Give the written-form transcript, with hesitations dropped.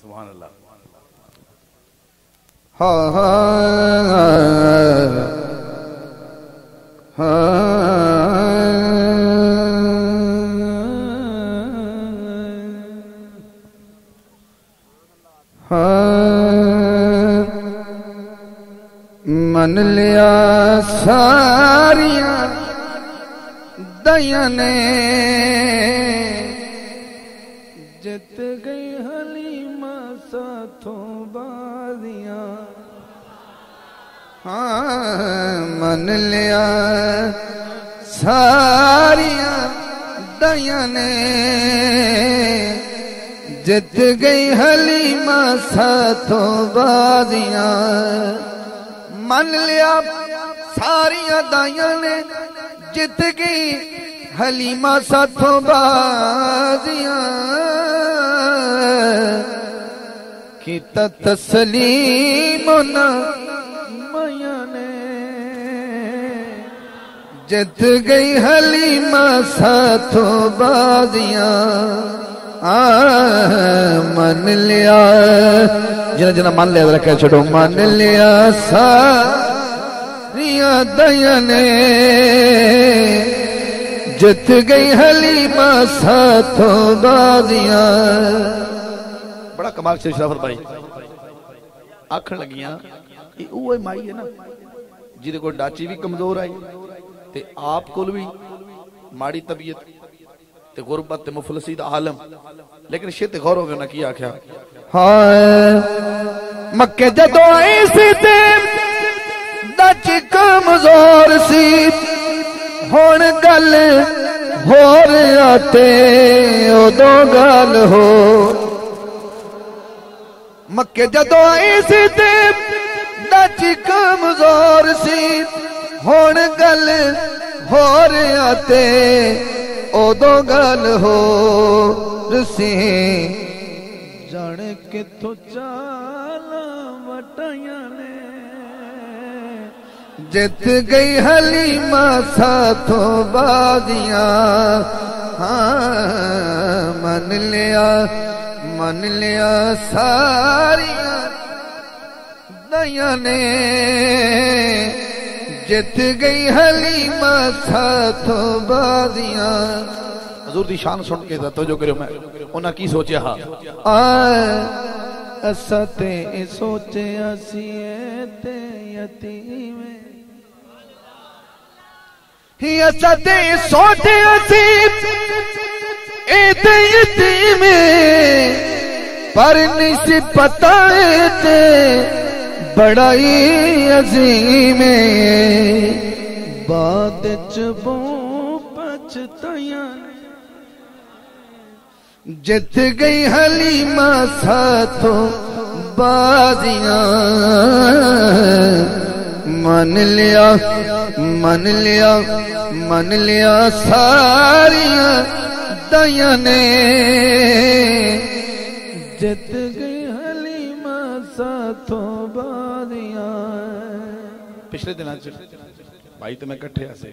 سبحان اللہ. من لیا ساریاں دیاں نے جت گئی حلیمہ ساتھوں بازیاں. من لیا ساریاں دیاں نے جت گئی حلیمہ ساتھوں بازیاں. من لیا ساریاں دائیاں نے جت گئی حلیمہ ساتھوں بازیاں. کیتا تسلیم نہ میاں نے جت گئی حلیمہ ساتھوں بازیاں. من لیا جنہ جنہ من لیا ذرا کہہ چھڑو. من لیا ساریاں دیاں نے جت گئی حلیمہ ساتھوں بازیاں. بڑا کمال سے شرافت بھائی آکھن لگیاں یہ اوہ مائی ہے نا جیدے کو ڈاچی بھی کمزور آئی تے آپ کو بھی ماڑی طبیعت تے غربت تے مفلسی دا عالم لیکن شیط غور ہو گیا نہ کیا کیا. مکہ جدو آئی سی تے ڈاچی کمزور سی ہون گل ہو رہا تے او دو گل ہو. مکہ جدو آئی سی تے ڈاچی کمزور سی ہون گل ہو رہا تے او دو گل ہو رسی. جان کے تو چالا وٹیاں نے جت گئی حلیمہ ساتھوں بازیاں. من لیا ساریاں دیاں نے جت گئی حلیمہ ساتھوں بازیاں. حضور دی شان سن کے توجہ کرو میں انہاں کی سوچیا ہاں اسا تے سوچیا سی تے یتیم ہی اسا تے سوچیا سی تے یتیم پر نہیں سی پتہ تے بڑائی عظیم بعد چ بوں پچھتائیاں جت گئی حلیمہ ساتھوں بازیاں. من لیا ساریاں دیاں نے جت گئی حلیمہ ساتھوں بازیاں. پچھلے دن بھائی تو میں کٹھے آسے